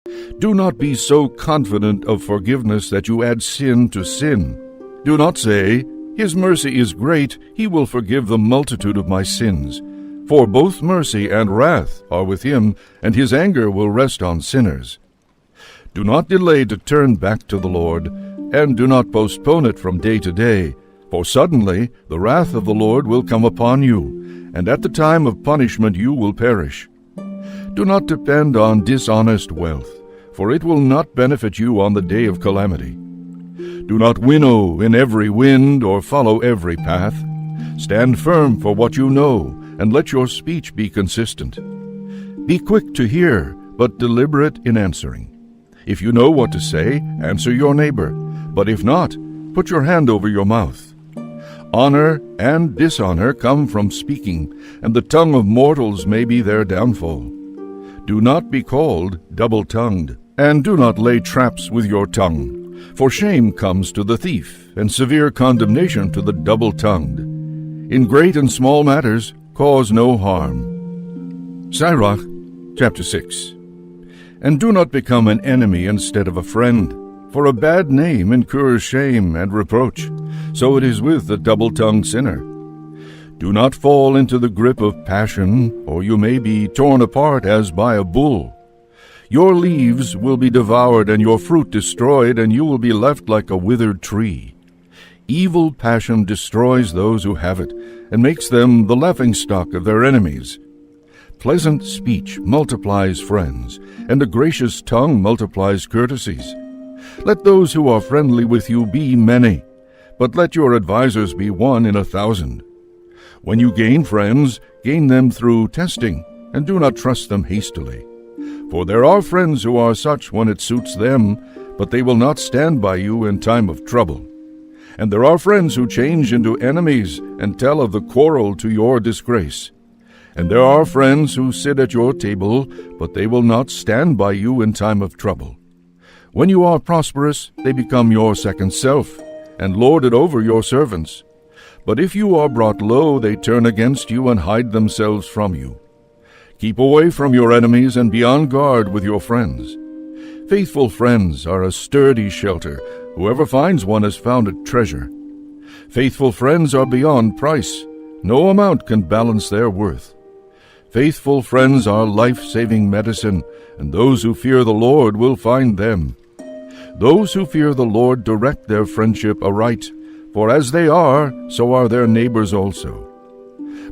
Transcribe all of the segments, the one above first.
Do not be so confident of forgiveness that you add sin to sin. Do not say, "His mercy is great, he will forgive the multitude of my sins." For both mercy and wrath are with him, and his anger will rest on sinners. Do not delay to turn back to the Lord, and do not postpone it from day to day, for suddenly the wrath of the Lord will come upon you, and at the time of punishment you will perish. Do not depend on dishonest wealth, for it will not benefit you on the day of calamity. Do not winnow in every wind or follow every path. Stand firm for what you know, and let your speech be consistent. Be quick to hear, but deliberate in answering. If you know what to say, answer your neighbor, but if not, put your hand over your mouth. Honor and dishonor come from speaking, and the tongue of mortals may be their downfall. Do not be called double-tongued, and do not lay traps with your tongue, for shame comes to the thief, and severe condemnation to the double-tongued. In great and small matters, cause no harm. Sirach, chapter 6. And do not become an enemy instead of a friend, for a bad name incurs shame and reproach. So it is with the double-tongued sinner. Do not fall into the grip of passion, or you may be torn apart as by a bull. Your leaves will be devoured and your fruit destroyed, and you will be left like a withered tree. Evil passion destroys those who have it, and makes them the laughingstock of their enemies. Pleasant speech multiplies friends, and a gracious tongue multiplies courtesies. Let those who are friendly with you be many, but let your advisers be 1 in 1,000. When you gain friends, gain them through testing, and do not trust them hastily. For there are friends who are such when it suits them, but they will not stand by you in time of trouble. And there are friends who change into enemies and tell of the quarrel to your disgrace. And there are friends who sit at your table, but they will not stand by you in time of trouble. When you are prosperous, they become your second self, and lord it over your servants. But if you are brought low, they turn against you and hide themselves from you. Keep away from your enemies and be on guard with your friends. Faithful friends are a sturdy shelter. Whoever finds one has found a treasure. Faithful friends are beyond price. No amount can balance their worth. Faithful friends are life-saving medicine, and those who fear the Lord will find them. Those who fear the Lord direct their friendship aright, for as they are, so are their neighbors also.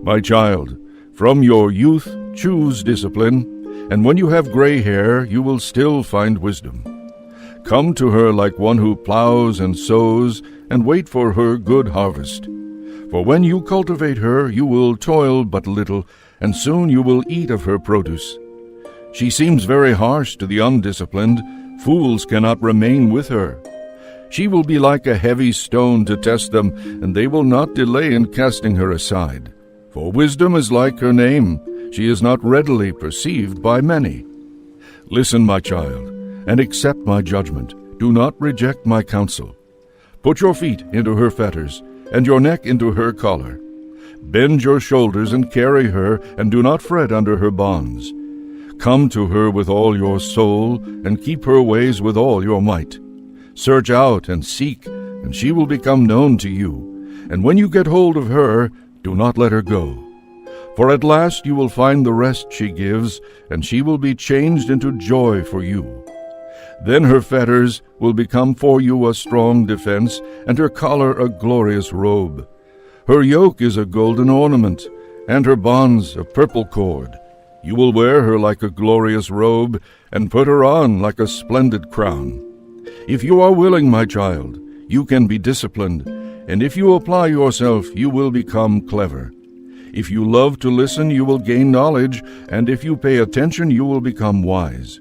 My child, from your youth choose discipline, and when you have gray hair, you will still find wisdom. Come to her like one who plows and sows, and wait for her good harvest. For when you cultivate her, you will toil but little, and soon you will eat of her produce. She seems very harsh to the undisciplined. Fools cannot remain with her. She will be like a heavy stone to test them, and they will not delay in casting her aside. For wisdom is like her name. She is not readily perceived by many. Listen, my child, and accept my judgment. Do not reject my counsel. Put your feet into her fetters, and your neck into her collar. Bend your shoulders and carry her, and do not fret under her bonds. Come to her with all your soul, and keep her ways with all your might. Search out and seek, and she will become known to you. And when you get hold of her, do not let her go. For at last you will find the rest she gives, and she will be changed into joy for you. Then her fetters will become for you a strong defense, and her collar a glorious robe. Her yoke is a golden ornament, and her bonds a purple cord. You will wear her like a glorious robe, and put her on like a splendid crown. If you are willing, my child, you can be disciplined, and if you apply yourself, you will become clever. If you love to listen, you will gain knowledge, and if you pay attention, you will become wise.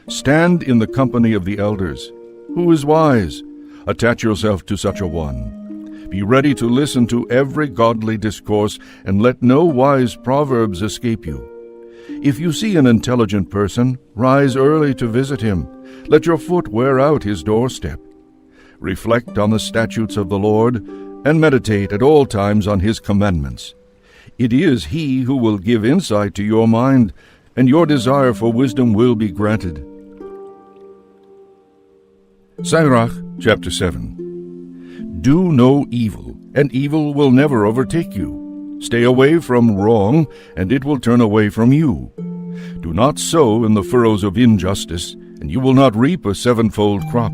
Stand in the company of the elders. Who is wise? Attach yourself to such a one. Be ready to listen to every godly discourse, and let no wise proverbs escape you. If you see an intelligent person, rise early to visit him. Let your foot wear out his doorstep. Reflect on the statutes of the Lord, and meditate at all times on his commandments. It is he who will give insight to your mind, and your desire for wisdom will be granted. Sirach, chapter 7. Do no evil, and evil will never overtake you. Stay away from wrong, and it will turn away from you. Do not sow in the furrows of injustice, and you will not reap a sevenfold crop.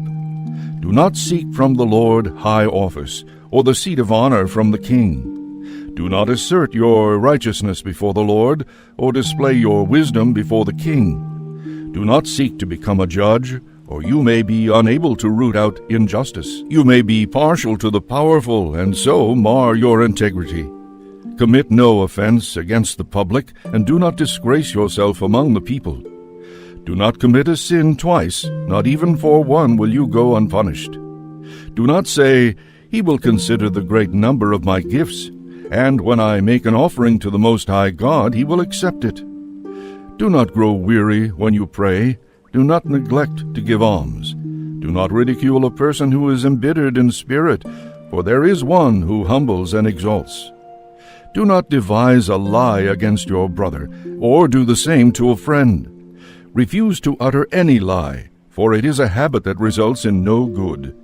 Do not seek from the Lord high office, or the seat of honor from the king. Do not assert your righteousness before the Lord, or display your wisdom before the king. Do not seek to become a judge, or you may be unable to root out injustice. You may be partial to the powerful, and so mar your integrity. Commit no offense against the public, and do not disgrace yourself among the people. Do not commit a sin twice, not even for one will you go unpunished. Do not say, "He will consider the great number of my gifts, and when I make an offering to the Most High God, he will accept it." Do not grow weary when you pray. Do not neglect to give alms. Do not ridicule a person who is embittered in spirit, for there is one who humbles and exalts. Do not devise a lie against your brother, or do the same to a friend. Refuse to utter any lie, for it is a habit that results in no good.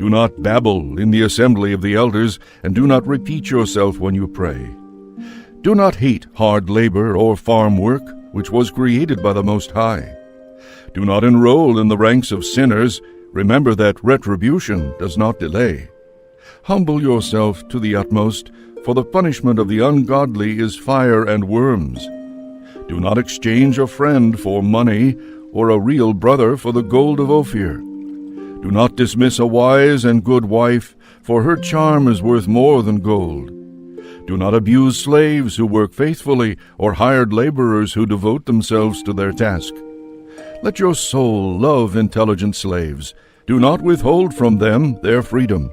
Do not babble in the assembly of the elders, and do not repeat yourself when you pray. Do not hate hard labor or farm work, which was created by the Most High. Do not enroll in the ranks of sinners. Remember that retribution does not delay. Humble yourself to the utmost, for the punishment of the ungodly is fire and worms. Do not exchange a friend for money, or a real brother for the gold of Ophir. Do not dismiss a wise and good wife, for her charm is worth more than gold. Do not abuse slaves who work faithfully, or hired laborers who devote themselves to their task. Let your soul love intelligent slaves. Do not withhold from them their freedom.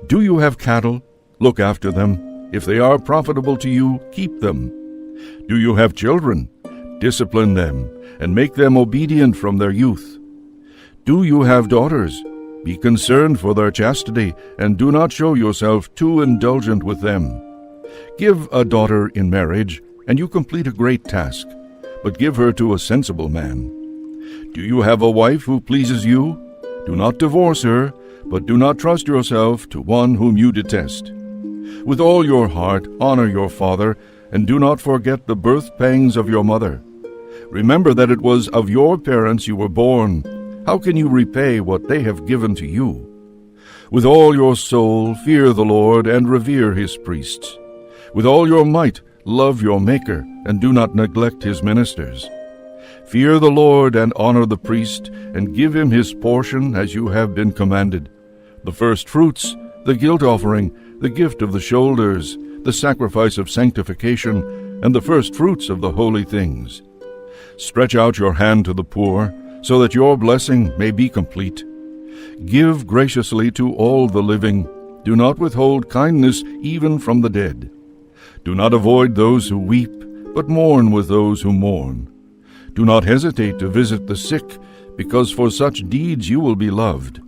Do you have cattle? Look after them. If they are profitable to you, keep them. Do you have children? Discipline them, and make them obedient from their youth. Do you have daughters? Be concerned for their chastity, and do not show yourself too indulgent with them. Give a daughter in marriage, and you complete a great task, but give her to a sensible man. Do you have a wife who pleases you? Do not divorce her, but do not trust yourself to one whom you detest. With all your heart honor your father, and do not forget the birth pangs of your mother. Remember that it was of your parents you were born. How can you repay what they have given to you? With all your soul fear the Lord and revere his priests. With all your might love your Maker, and do not neglect his ministers. Fear the Lord and honor the priest, and give him his portion as you have been commanded. The first fruits, the guilt offering, the gift of the shoulders, the sacrifice of sanctification, and the first fruits of the holy things. Stretch out your hand to the poor, so that your blessing may be complete. Give graciously to all the living. Do not withhold kindness even from the dead. Do not avoid those who weep, but mourn with those who mourn. Do not hesitate to visit the sick, because for such deeds you will be loved.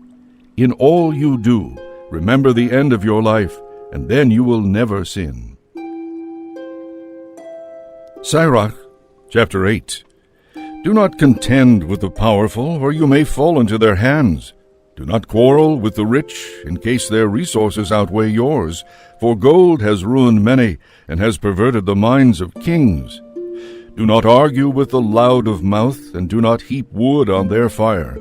In all you do, remember the end of your life, and then you will never sin. Sirach, chapter 8. Do not contend with the powerful, or you may fall into their hands. Do not quarrel with the rich, in case their resources outweigh yours, for gold has ruined many, and has perverted the minds of kings. Do not argue with the loud of mouth, and do not heap wood on their fire.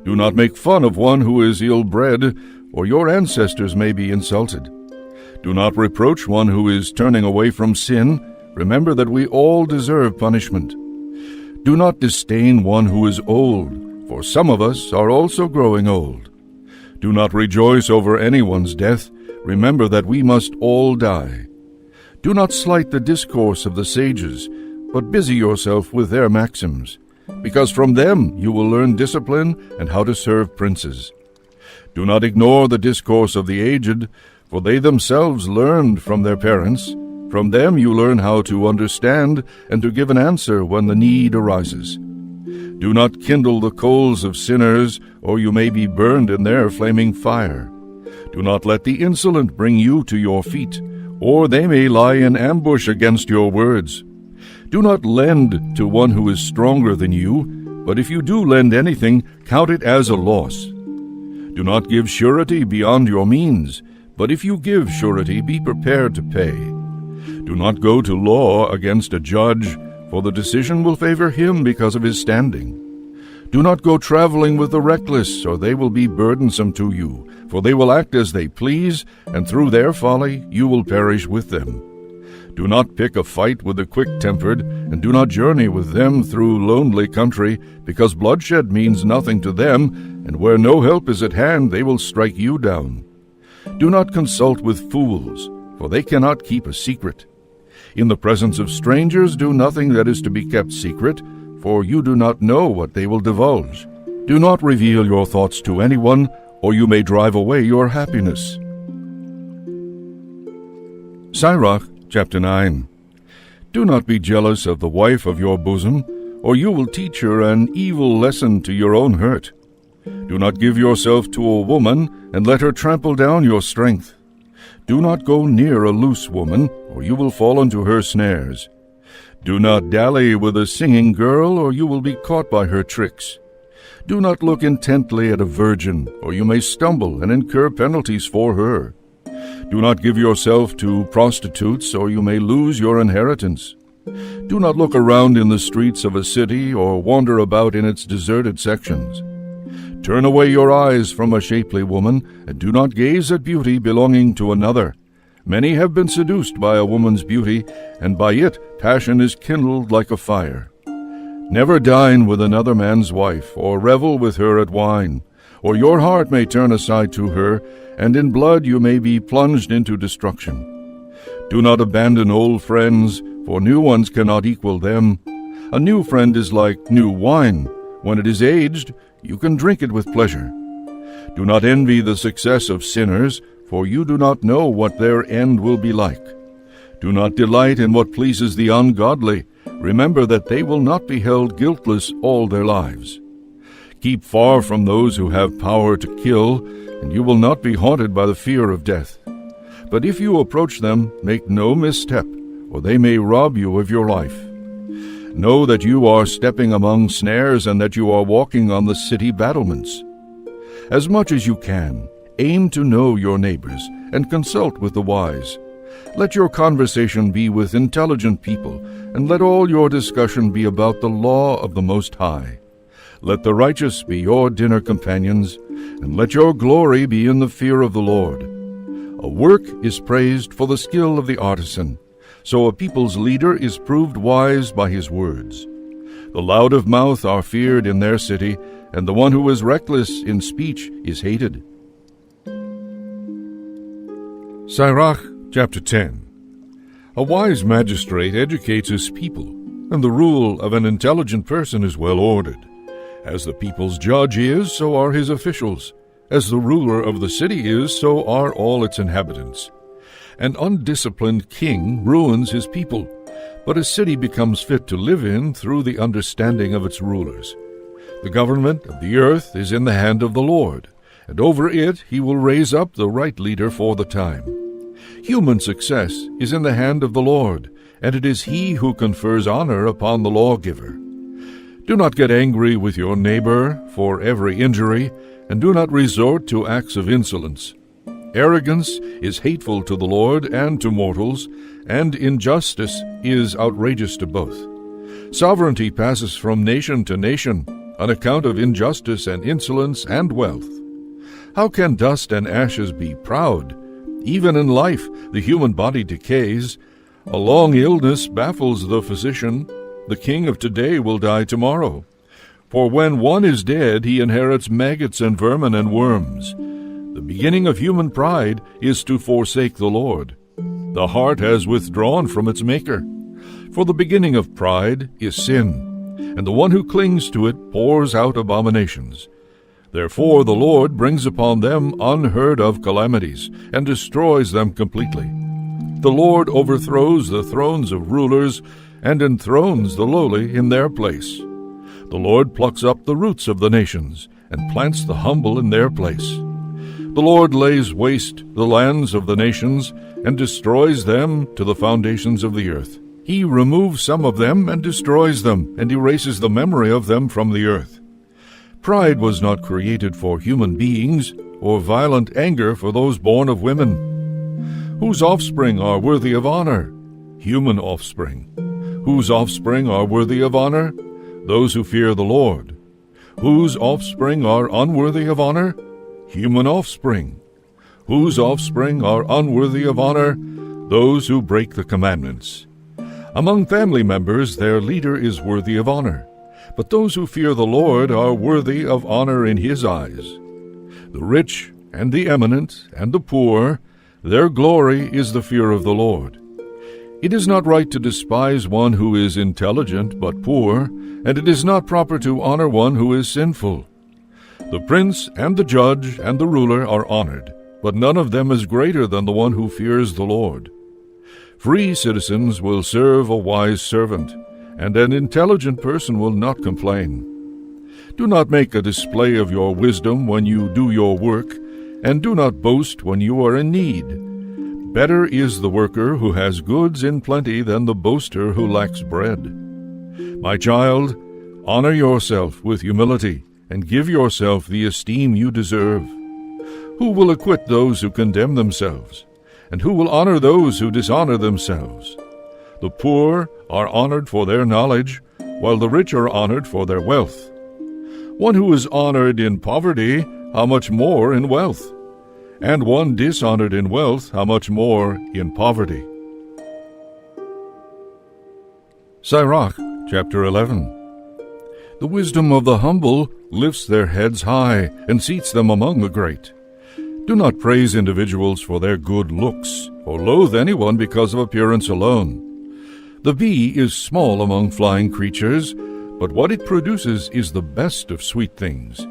Do not make fun of one who is ill-bred, or your ancestors may be insulted. Do not reproach one who is turning away from sin. Remember that we all deserve punishment. Do not disdain one who is old, for some of us are also growing old. Do not rejoice over anyone's death. Remember that we must all die. Do not slight the discourse of the sages, but busy yourself with their maxims, because from them you will learn discipline and how to serve princes. Do not ignore the discourse of the aged, for they themselves learned from their parents. From them you learn how to understand and to give an answer when the need arises. Do not kindle the coals of sinners, or you may be burned in their flaming fire. Do not let the insolent bring you to your feet, or they may lie in ambush against your words. Do not lend to one who is stronger than you, but if you do lend anything, count it as a loss. Do not give surety beyond your means, but if you give surety, be prepared to pay. Do not go to law against a judge, for the decision will favor him because of his standing. Do not go traveling with the reckless, or they will be burdensome to you, for they will act as they please, and through their folly you will perish with them. Do not pick a fight with the quick-tempered, and do not journey with them through lonely country, because bloodshed means nothing to them, and where no help is at hand they will strike you down. Do not consult with fools, for they cannot keep a secret. In the presence of strangers do nothing that is to be kept secret, for you do not know what they will divulge. Do not reveal your thoughts to anyone, or you may drive away your happiness. Sirach, Chapter 9. Do not be jealous of the wife of your bosom, or you will teach her an evil lesson to your own hurt. Do not give yourself to a woman, and let her trample down your strength. Do not go near a loose woman, or you will fall into her snares. Do not dally with a singing girl, or you will be caught by her tricks. Do not look intently at a virgin, or you may stumble and incur penalties for her. Do not give yourself to prostitutes, or you may lose your inheritance. Do not look around in the streets of a city, or wander about in its deserted sections. Turn away your eyes from a shapely woman, and do not gaze at beauty belonging to another. Many have been seduced by a woman's beauty, and by it passion is kindled like a fire. Never dine with another man's wife, or revel with her at wine, or your heart may turn aside to her, and in blood you may be plunged into destruction. Do not abandon old friends, for new ones cannot equal them. A new friend is like new wine. When it is aged, you can drink it with pleasure. Do not envy the success of sinners, for you do not know what their end will be like. Do not delight in what pleases the ungodly. Remember that they will not be held guiltless all their lives. Keep far from those who have power to kill, and you will not be haunted by the fear of death. But if you approach them, make no misstep, or they may rob you of your life. Know that you are stepping among snares, and that you are walking on the city battlements. As much as you can, aim to know your neighbors, and consult with the wise. Let your conversation be with intelligent people, and let all your discussion be about the law of the Most High. Let the righteous be your dinner companions, and let your glory be in the fear of the Lord. A work is praised for the skill of the artisan, so a people's leader is proved wise by his words. The loud of mouth are feared in their city, and the one who is reckless in speech is hated. Sirach, Chapter 10. A wise magistrate educates his people, and the rule of an intelligent person is well ordered. As the people's judge is, so are his officials. As the ruler of the city is, so are all its inhabitants. An undisciplined king ruins his people, but a city becomes fit to live in through the understanding of its rulers. The government of the earth is in the hand of the Lord, and over it he will raise up the right leader for the time. Human success is in the hand of the Lord, and it is he who confers honor upon the lawgiver. Do not get angry with your neighbor for every injury, and do not resort to acts of insolence. Arrogance is hateful to the Lord and to mortals, and injustice is outrageous to both. Sovereignty passes from nation to nation on account of injustice and insolence and wealth. How can dust and ashes be proud? Even in life, the human body decays. A long illness baffles the physician. The king of today will die tomorrow. For when one is dead, he inherits maggots and vermin and worms. The beginning of human pride is to forsake the Lord. The heart has withdrawn from its Maker. For the beginning of pride is sin, and the one who clings to it pours out abominations. Therefore the Lord brings upon them unheard-of calamities, and destroys them completely. The Lord overthrows the thrones of rulers, and enthrones the lowly in their place. The Lord plucks up the roots of the nations, and plants the humble in their place. The Lord lays waste the lands of the nations, and destroys them to the foundations of the earth. He removes some of them, and destroys them, and erases the memory of them from the earth. Pride was not created for human beings, or violent anger for those born of women? Whose offspring are worthy of honor? Human offspring. Whose offspring are worthy of honor? Those who fear the Lord. Whose offspring are unworthy of honor? Human offspring. Whose offspring are unworthy of honor? Those who break the commandments. Among family members their leader is worthy of honor, but those who fear the Lord are worthy of honor in his eyes. The rich and the eminent and the poor, their glory is the fear of the Lord. It is not right to despise one who is intelligent but poor, and it is not proper to honor one who is sinful. The prince and the judge and the ruler are honored, but none of them is greater than the one who fears the Lord. Free citizens will serve a wise servant, and an intelligent person will not complain. Do not make a display of your wisdom when you do your work, and do not boast when you are in need. Better is the worker who has goods in plenty than the boaster who lacks bread. My child, honor yourself with humility, and give yourself the esteem you deserve. Who will acquit those who condemn themselves? And who will honor those who dishonor themselves? The poor are honored for their knowledge, while the rich are honored for their wealth. One who is honored in poverty, how much more in wealth? And one dishonored in wealth, how much more in poverty? Sirach, chapter 11. The wisdom of the humble lifts their heads high and seats them among the great. Do not praise individuals for their good looks, or loathe anyone because of appearance alone. The bee is small among flying creatures, but what it produces is the best of sweet things.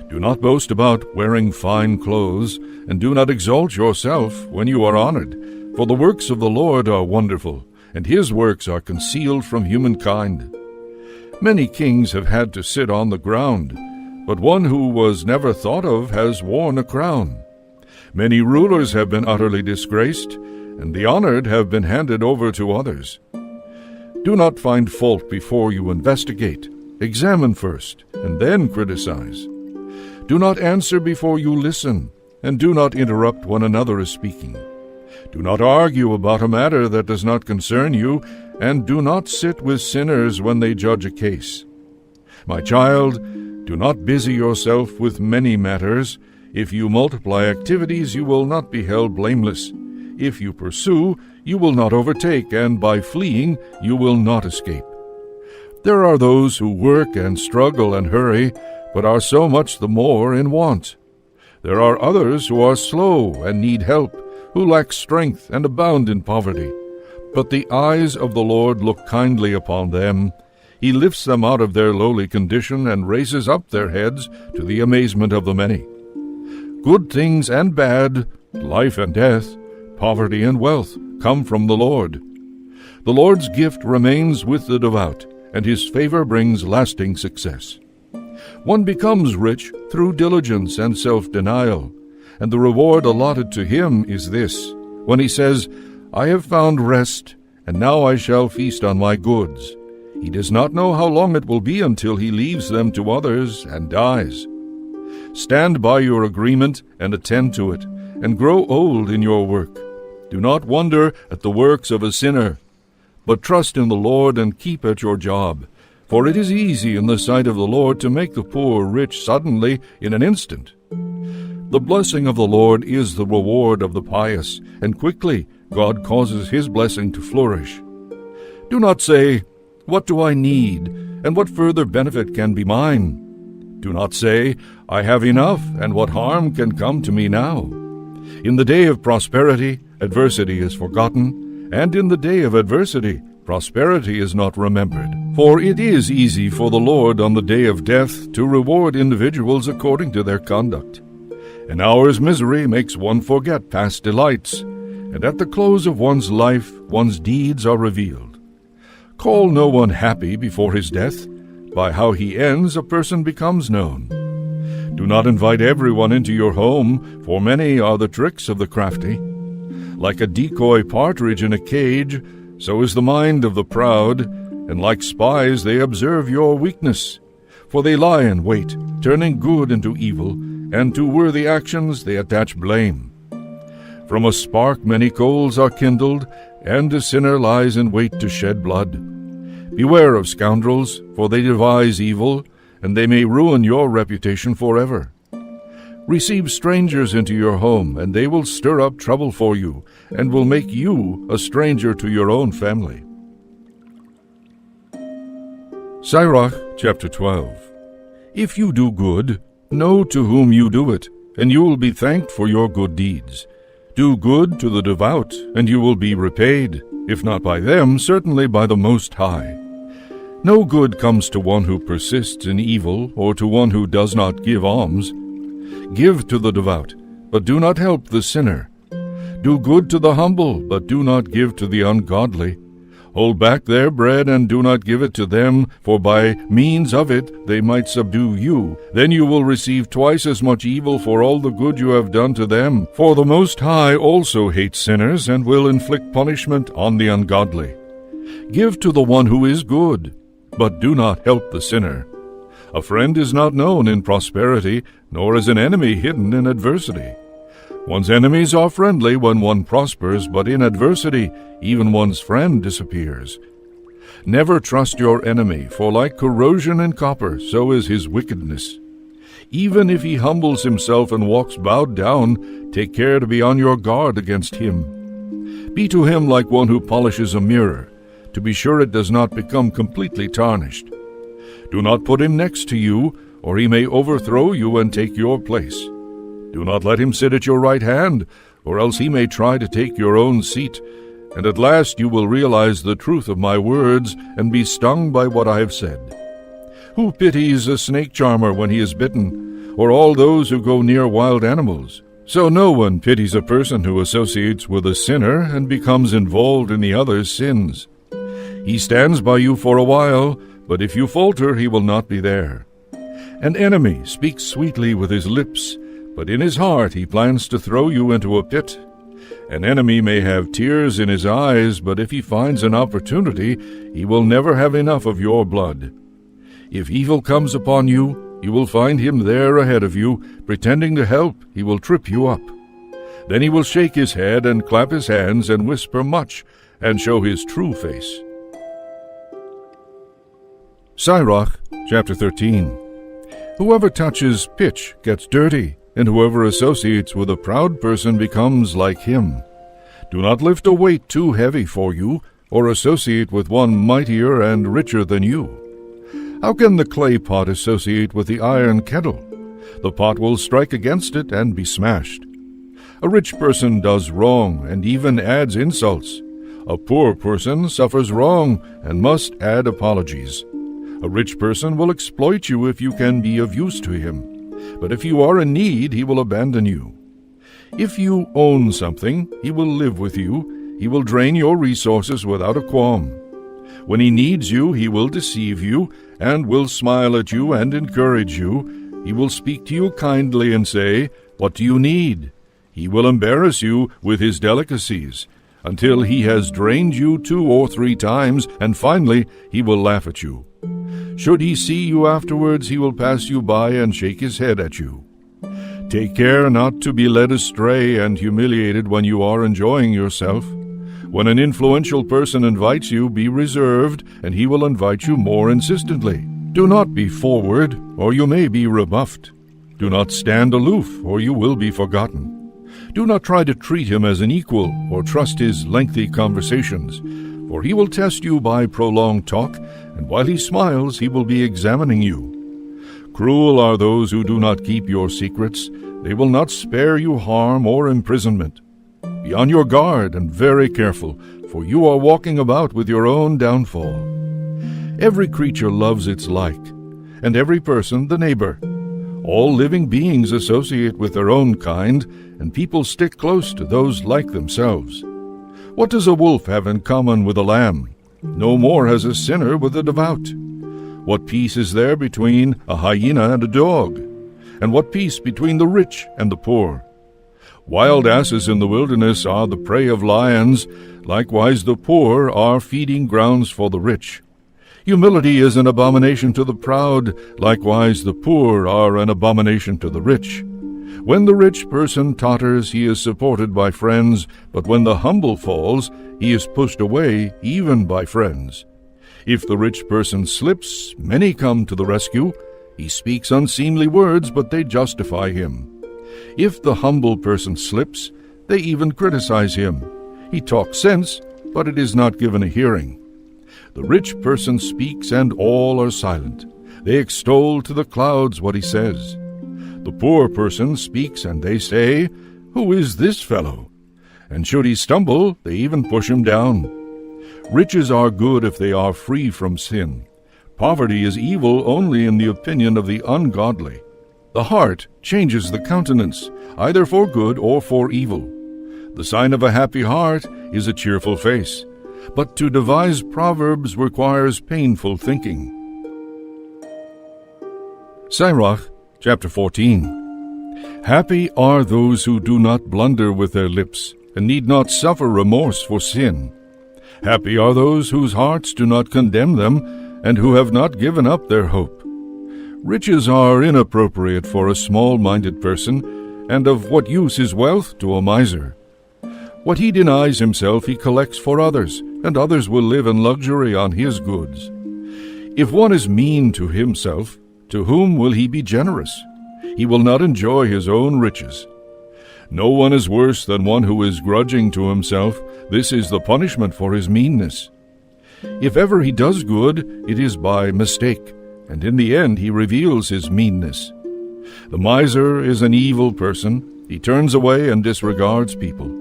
Do not boast about wearing fine clothes, and do not exalt yourself when you are honored, for the works of the Lord are wonderful, and his works are concealed from humankind. Many kings have had to sit on the ground, but one who was never thought of has worn a crown. Many rulers have been utterly disgraced, and the honored have been handed over to others. Do not find fault before you investigate. Examine first, and then criticize. Do not answer before you listen, and do not interrupt when another is speaking. Do not argue about a matter that does not concern you, and do not sit with sinners when they judge a case. My child, do not busy yourself with many matters. If you multiply activities, you will not be held blameless. If you pursue, you will not overtake, and by fleeing, you will not escape. There are those who work and struggle and hurry, but are so much the more in want. There are others who are slow and need help, who lack strength and abound in poverty. But the eyes of the Lord look kindly upon them. He lifts them out of their lowly condition and raises up their heads to the amazement of the many. Good things and bad, life and death, poverty and wealth come from the Lord. The Lord's gift remains with the devout, and his favor brings lasting success. One becomes rich through diligence and self-denial, and the reward allotted to him is this, when he says, I have found rest, and now I shall feast on my goods. He does not know how long it will be until he leaves them to others and dies. Stand by your agreement and attend to it, and grow old in your work. Do not wonder at the works of a sinner, but trust in the Lord and keep at your job. For it is easy in the sight of the Lord to make the poor rich suddenly in an instant. The blessing of the Lord is the reward of the pious, and quickly God causes his blessing to flourish. Do not say, What do I need, and what further benefit can be mine? Do not say, I have enough, and what harm can come to me now? In the day of prosperity, adversity is forgotten, and in the day of adversity, prosperity is not remembered. For it is easy for the Lord on the day of death to reward individuals according to their conduct. An hour's misery makes one forget past delights, and at the close of one's life, one's deeds are revealed. Call no one happy before his death. By how he ends, a person becomes known. Do not invite everyone into your home, for many are the tricks of the crafty. Like a decoy partridge in a cage, so is the mind of the proud, and like spies they observe your weakness. For they lie in wait, turning good into evil, and to worthy actions they attach blame. From a spark many coals are kindled, and a sinner lies in wait to shed blood. Beware of scoundrels, for they devise evil, and they may ruin your reputation forever. Receive strangers into your home, and they will stir up trouble for you, and will make you a stranger to your own family. Sirach, chapter 12. If you do good, know to whom you do it, and you will be thanked for your good deeds. Do good to the devout, and you will be repaid, if not by them, certainly by the Most High. No good comes to one who persists in evil, or to one who does not give alms. Give to the devout, but do not help the sinner. Do good to the humble, but do not give to the ungodly. Hold back their bread, and do not give it to them, for by means of it they might subdue you. Then you will receive twice as much evil for all the good you have done to them. For the Most High also hates sinners, and will inflict punishment on the ungodly. Give to the one who is good, but do not help the sinner. A friend is not known in prosperity, nor is an enemy hidden in adversity. One's enemies are friendly when one prospers, but in adversity even one's friend disappears. Never trust your enemy, for like corrosion in copper, so is his wickedness. Even if he humbles himself and walks bowed down, take care to be on your guard against him. Be to him like one who polishes a mirror, to be sure it does not become completely tarnished. Do not put him next to you, or he may overthrow you and take your place. Do not let him sit at your right hand, or else he may try to take your own seat. And at last you will realize the truth of my words, and be stung by what I have said. Who pities a snake charmer when he is bitten, or all those who go near wild animals? So no one pities a person who associates with a sinner and becomes involved in the other's sins. He stands by you for a while, but if you falter, he will not be there. An enemy speaks sweetly with his lips, but in his heart he plans to throw you into a pit. An enemy may have tears in his eyes, but if he finds an opportunity, he will never have enough of your blood. If evil comes upon you, you will find him there ahead of you, pretending to help. He will trip you up. Then he will shake his head and clap his hands and whisper much, and show his true face. Sirach, chapter 13. Whoever touches pitch gets dirty, and whoever associates with a proud person becomes like him. Do not lift a weight too heavy for you, or associate with one mightier and richer than you. How can the clay pot associate with the iron kettle? The pot will strike against it and be smashed. A rich person does wrong and even adds insults. A poor person suffers wrong and must add apologies. A rich person will exploit you if you can be of use to him. But if you are in need, he will abandon you. If you own something, he will live with you. He will drain your resources without a qualm. When he needs you, he will deceive you, and will smile at you and encourage you. He will speak to you kindly and say, "What do you need?" He will embarrass you with his delicacies, until he has drained you 2 or 3 times, and finally he will laugh at you. Should he see you afterwards, he will pass you by and shake his head at you. Take care not to be led astray and humiliated when you are enjoying yourself. When an influential person invites you, be reserved, and he will invite you more insistently. Do not be forward, or you may be rebuffed. Do not stand aloof, or you will be forgotten. Do not try to treat him as an equal, or trust his lengthy conversations, for he will test you by prolonged talk, and while he smiles, he will be examining you. Cruel are those who do not keep your secrets. They will not spare you harm or imprisonment. Be on your guard and very careful, for you are walking about with your own downfall. Every creature loves its like, and every person the neighbor. All living beings associate with their own kind, and people stick close to those like themselves. What does a wolf have in common with a lamb? No more has a sinner with a devout. What peace is there between a hyena and a dog? And what peace between the rich and the poor? Wild asses in the wilderness are the prey of lions. Likewise the poor are feeding grounds for the rich. Humility is an abomination to the proud. Likewise the poor are an abomination to the rich. When the rich person totters, he is supported by friends, but when the humble falls, he is pushed away even by friends. If the rich person slips, many come to the rescue. He speaks unseemly words, but they justify him. If the humble person slips, they even criticize him. He talks sense, but it is not given a hearing. The rich person speaks, and all are silent. They extol to the clouds what he says. The poor person speaks, and they say, "Who is this fellow?" And should he stumble, they even push him down. Riches are good if they are free from sin. Poverty is evil only in the opinion of the ungodly. The heart changes the countenance, either for good or for evil. The sign of a happy heart is a cheerful face, but to devise proverbs requires painful thinking. Sirach, chapter 14. Happy are those who do not blunder with their lips, and need not suffer remorse for sin. Happy are those whose hearts do not condemn them, and who have not given up their hope. Riches are inappropriate for a small-minded person, and of what use is wealth to a miser? What he denies himself he collects for others, and others will live in luxury on his goods. If one is mean to himself, to whom will he be generous? He will not enjoy his own riches. No one is worse than one who is grudging to himself. This is the punishment for his meanness. If ever he does good, it is by mistake, and in the end he reveals his meanness. The miser is an evil person. He turns away and disregards people.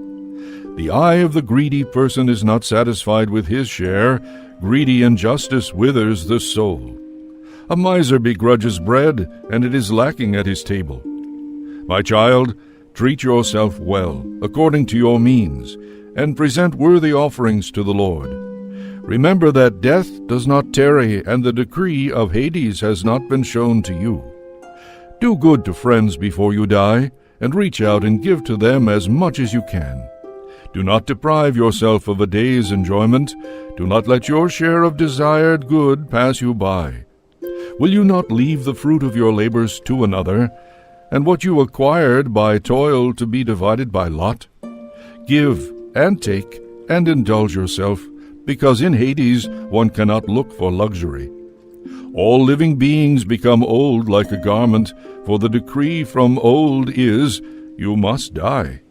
The eye of the greedy person is not satisfied with his share. Greedy injustice withers the soul. A miser begrudges bread, and it is lacking at his table. My child, treat yourself well, according to your means, and present worthy offerings to the Lord. Remember that death does not tarry, and the decree of Hades has not been shown to you. Do good to friends before you die, and reach out and give to them as much as you can. Do not deprive yourself of a day's enjoyment. Do not let your share of desired good pass you by. Will you not leave the fruit of your labors to another, and what you acquired by toil to be divided by lot? Give and take and indulge yourself, because in Hades one cannot look for luxury. All living beings become old like a garment, for the decree from old is, you must die.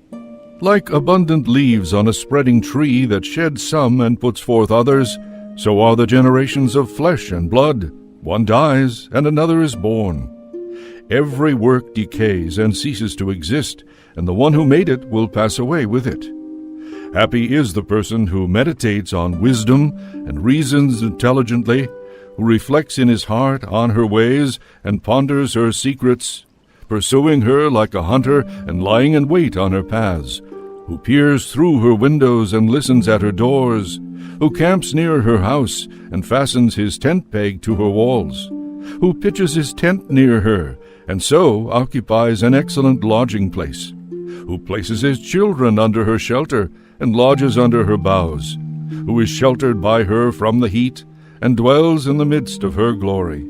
Like abundant leaves on a spreading tree that sheds some and puts forth others, so are the generations of flesh and blood. One dies, and another is born. Every work decays and ceases to exist, and the one who made it will pass away with it. Happy is the person who meditates on wisdom and reasons intelligently, who reflects in his heart on her ways and ponders her secrets, pursuing her like a hunter and lying in wait on her paths, who peers through her windows and listens at her doors, who camps near her house and fastens his tent peg to her walls, who pitches his tent near her, and so occupies an excellent lodging place, who places his children under her shelter and lodges under her boughs, who is sheltered by her from the heat and dwells in the midst of her glory.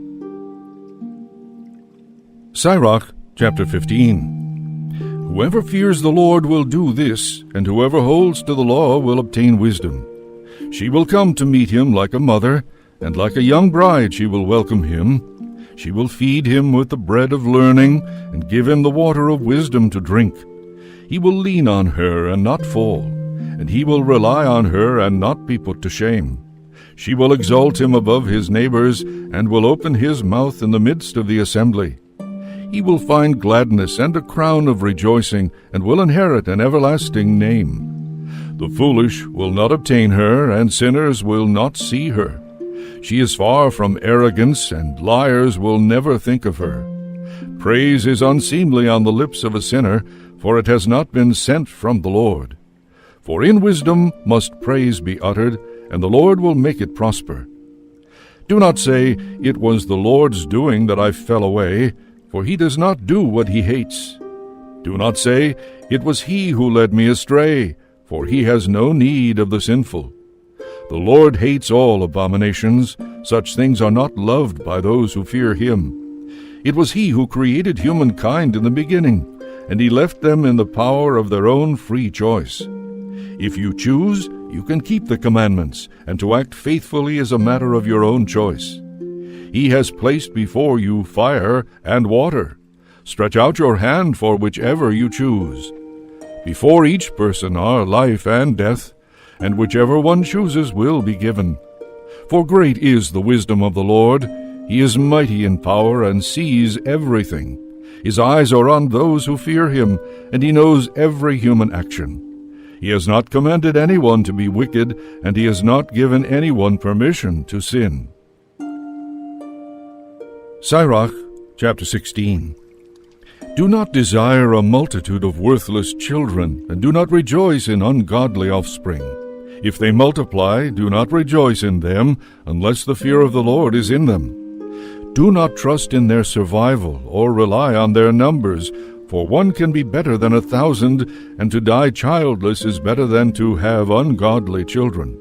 Sirach, chapter 15. Whoever fears the Lord will do this, and whoever holds to the law will obtain wisdom. She will come to meet him like a mother, and like a young bride she will welcome him. She will feed him with the bread of learning, and give him the water of wisdom to drink. He will lean on her and not fall, and he will rely on her and not be put to shame. She will exalt him above his neighbors, and will open his mouth in the midst of the assembly. He will find gladness and a crown of rejoicing, and will inherit an everlasting name. The foolish will not obtain her, and sinners will not see her. She is far from arrogance, and liars will never think of her. Praise is unseemly on the lips of a sinner, for it has not been sent from the Lord. For in wisdom must praise be uttered, and the Lord will make it prosper. Do not say, "It was the Lord's doing that I fell away," for he does not do what he hates. Do not say, "It was he who led me astray," for he has no need of the sinful. The Lord hates all abominations. Such things are not loved by those who fear him. It was he who created humankind in the beginning, and he left them in the power of their own free choice. If you choose, you can keep the commandments, and to act faithfully is a matter of your own choice. He has placed before you fire and water. Stretch out your hand for whichever you choose. Before each person are life and death, and whichever one chooses will be given. For great is the wisdom of the Lord. He is mighty in power and sees everything. His eyes are on those who fear him, and he knows every human action. He has not commanded anyone to be wicked, and he has not given anyone permission to sin. Sirach, chapter 16. Do not desire a multitude of worthless children, and do not rejoice in ungodly offspring. If they multiply, do not rejoice in them, unless the fear of the Lord is in them. Do not trust in their survival, or rely on their numbers, for one can be better than 1,000, and to die childless is better than to have ungodly children.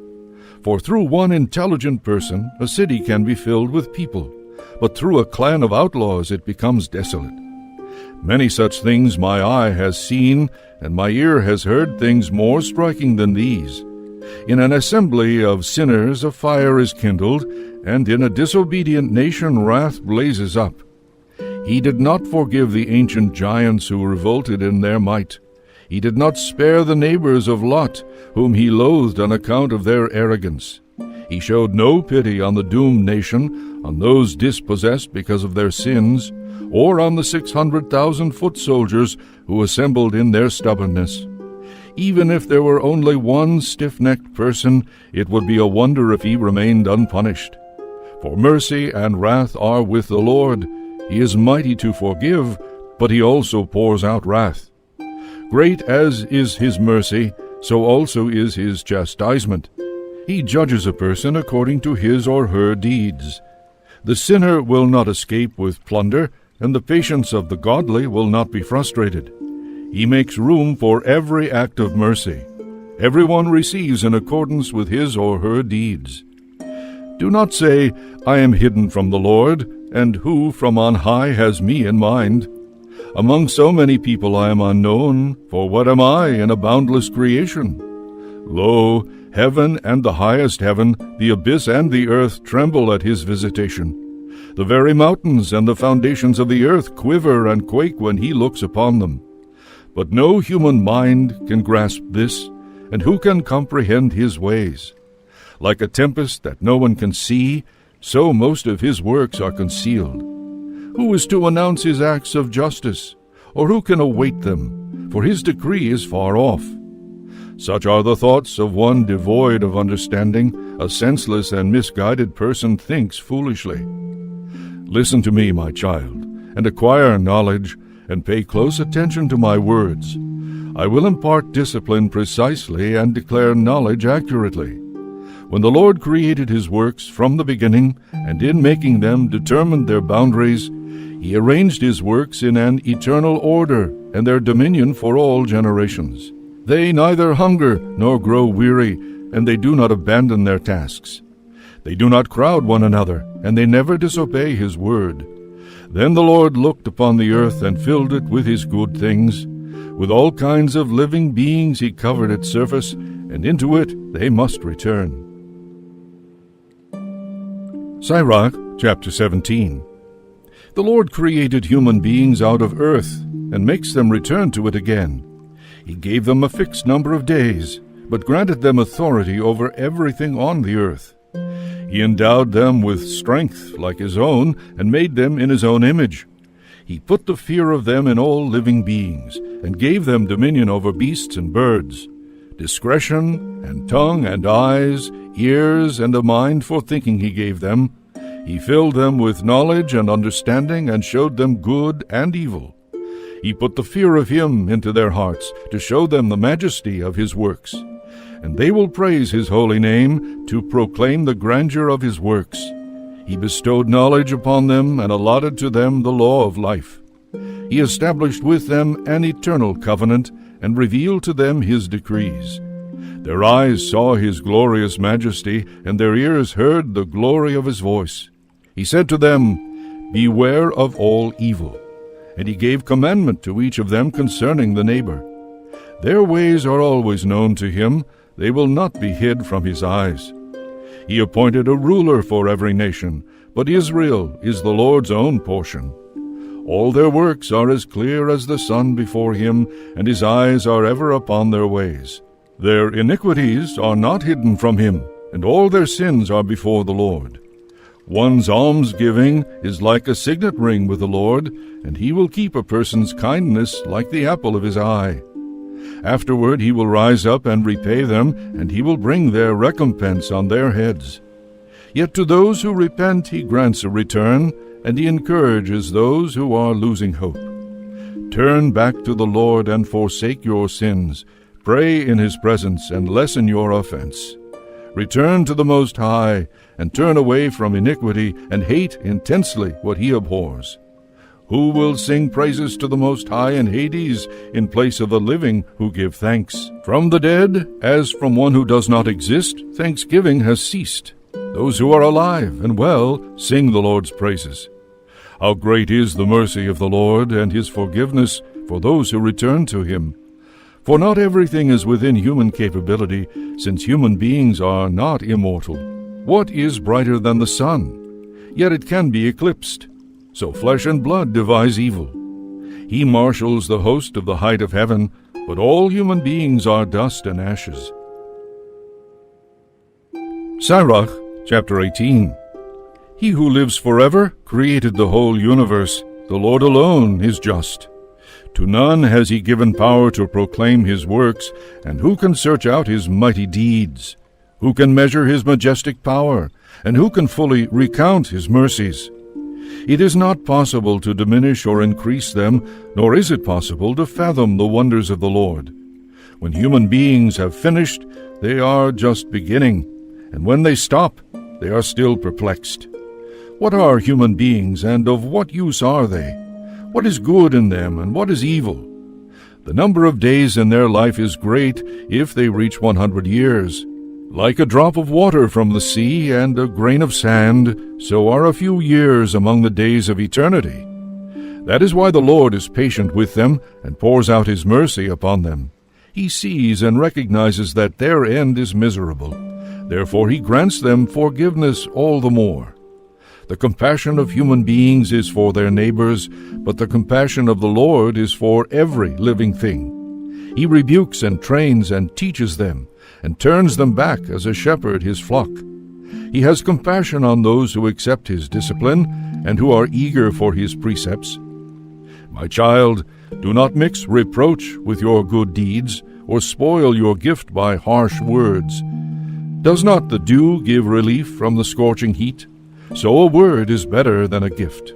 For through one intelligent person a city can be filled with people, but through a clan of outlaws it becomes desolate. Many such things my eye has seen, and my ear has heard things more striking than these. In an assembly of sinners a fire is kindled, and in a disobedient nation wrath blazes up. He did not forgive the ancient giants who revolted in their might. He did not spare the neighbors of Lot, whom he loathed on account of their arrogance. He showed no pity on the doomed nation, on those dispossessed because of their sins, or on the 600,000 foot soldiers who assembled in their stubbornness. Even if there were only one stiff-necked person, it would be a wonder if he remained unpunished. For mercy and wrath are with the Lord. He is mighty to forgive, but he also pours out wrath. Great as is his mercy, so also is his chastisement. He judges a person according to his or her deeds. The sinner will not escape with plunder, and the patience of the godly will not be frustrated. He makes room for every act of mercy. Everyone receives in accordance with his or her deeds. Do not say, I am hidden from the Lord, and who from on high has me in mind? Among so many people I am unknown, for what am I in a boundless creation? Lo, heaven and the highest heaven, the abyss and the earth tremble at his visitation. The very mountains and the foundations of the earth quiver and quake when he looks upon them. But no human mind can grasp this, and who can comprehend his ways? Like a tempest that no one can see, so most of his works are concealed. Who is to announce his acts of justice, or who can await them? For his decree is far off. Such are the thoughts of one devoid of understanding. A senseless and misguided person thinks foolishly. Listen to me, my child, and acquire knowledge, and pay close attention to my words. I will impart discipline precisely and declare knowledge accurately. When the Lord created his works from the beginning, and in making them determined their boundaries, he arranged his works in an eternal order, and their dominion for all generations. They neither hunger nor grow weary, and they do not abandon their tasks. They do not crowd one another, and they never disobey his word. Then the Lord looked upon the earth and filled it with his good things. With all kinds of living beings he covered its surface, and into it they must return. Sirach, chapter 17. The Lord created human beings out of earth, and makes them return to it again. He gave them a fixed number of days, but granted them authority over everything on the earth. He endowed them with strength like his own, and made them in his own image. He put the fear of them in all living beings, and gave them dominion over beasts and birds. Discretion, and tongue, and eyes, ears, and a mind for thinking he gave them. He filled them with knowledge and understanding, and showed them good and evil. He put the fear of him into their hearts, to show them the majesty of his works. And they will praise his holy name, to proclaim the grandeur of his works. He bestowed knowledge upon them, and allotted to them the law of life. He established with them an eternal covenant, and revealed to them his decrees. Their eyes saw his glorious majesty, and their ears heard the glory of his voice. He said to them, Beware of all evil, and he gave commandment to each of them concerning the neighbor. Their ways are always known to him, they will not be hid from his eyes. He appointed a ruler for every nation, but Israel is the Lord's own portion. All their works are as clear as the sun before him, and his eyes are ever upon their ways. Their iniquities are not hidden from him, and all their sins are before the Lord. One's almsgiving is like a signet ring with the Lord, and he will keep a person's kindness like the apple of his eye. Afterward he will rise up and repay them, and he will bring their recompense on their heads. Yet to those who repent he grants a return, and he encourages those who are losing hope. Turn back to the Lord and forsake your sins. Pray in his presence and lessen your offense. Return to the Most High, and turn away from iniquity, and hate intensely what he abhors. Who will sing praises to the Most High in Hades, in place of the living who give thanks? From the dead, as from one who does not exist, thanksgiving has ceased. Those who are alive and well sing the Lord's praises. How great is the mercy of the Lord, and his forgiveness for those who return to him. For not everything is within human capability, since human beings are not immortal. What is brighter than the sun? Yet it can be eclipsed. So flesh and blood devise evil. He marshals the host of the height of heaven, but all human beings are dust and ashes. Sirach, chapter 18. He who lives forever created the whole universe. The Lord alone is just. To none has he given power to proclaim his works, and who can search out his mighty deeds? Who can measure his majestic power, and who can fully recount his mercies? It is not possible to diminish or increase them, nor is it possible to fathom the wonders of the Lord. When human beings have finished, they are just beginning, and when they stop, they are still perplexed. What are human beings, and of what use are they? What is good in them, and what is evil? The number of days in their life is great if they reach 100 years. Like a drop of water from the sea and a grain of sand, so are a few years among the days of eternity. That is why the Lord is patient with them and pours out his mercy upon them. He sees and recognizes that their end is miserable. Therefore he grants them forgiveness all the more. The compassion of human beings is for their neighbors, but the compassion of the Lord is for every living thing. He rebukes and trains and teaches them, and turns them back as a shepherd his flock. He has compassion on those who accept his discipline, and who are eager for his precepts. My child, do not mix reproach with your good deeds, or spoil your gift by harsh words. Does not the dew give relief from the scorching heat? So a word is better than a gift.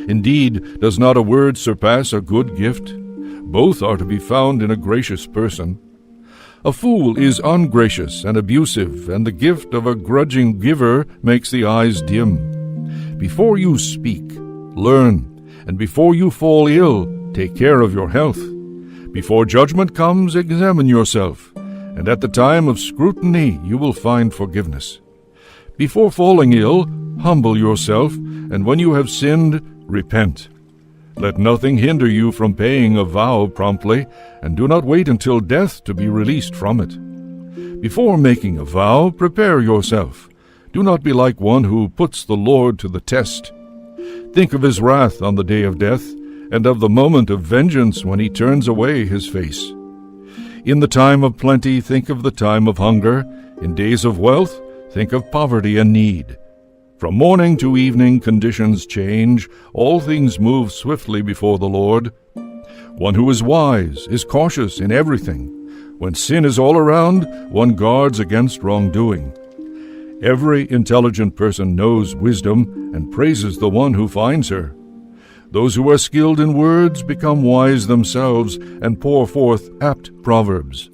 Indeed, does not a word surpass a good gift? Both are to be found in a gracious person. A fool is ungracious and abusive, and the gift of a grudging giver makes the eyes dim. Before you speak, learn, and before you fall ill, take care of your health. Before judgment comes, examine yourself, and at the time of scrutiny you will find forgiveness. Before falling ill, humble yourself, and when you have sinned, repent. Let nothing hinder you from paying a vow promptly, and do not wait until death to be released from it. Before making a vow, prepare yourself. Do not be like one who puts the Lord to the test. Think of his wrath on the day of death, and of the moment of vengeance when he turns away his face. In the time of plenty, think of the time of hunger. In days of wealth, think of poverty and need. From morning to evening conditions change, all things move swiftly before the Lord. One who is wise is cautious in everything. When sin is all around, one guards against wrongdoing. Every intelligent person knows wisdom and praises the one who finds her. Those who are skilled in words become wise themselves and pour forth apt proverbs.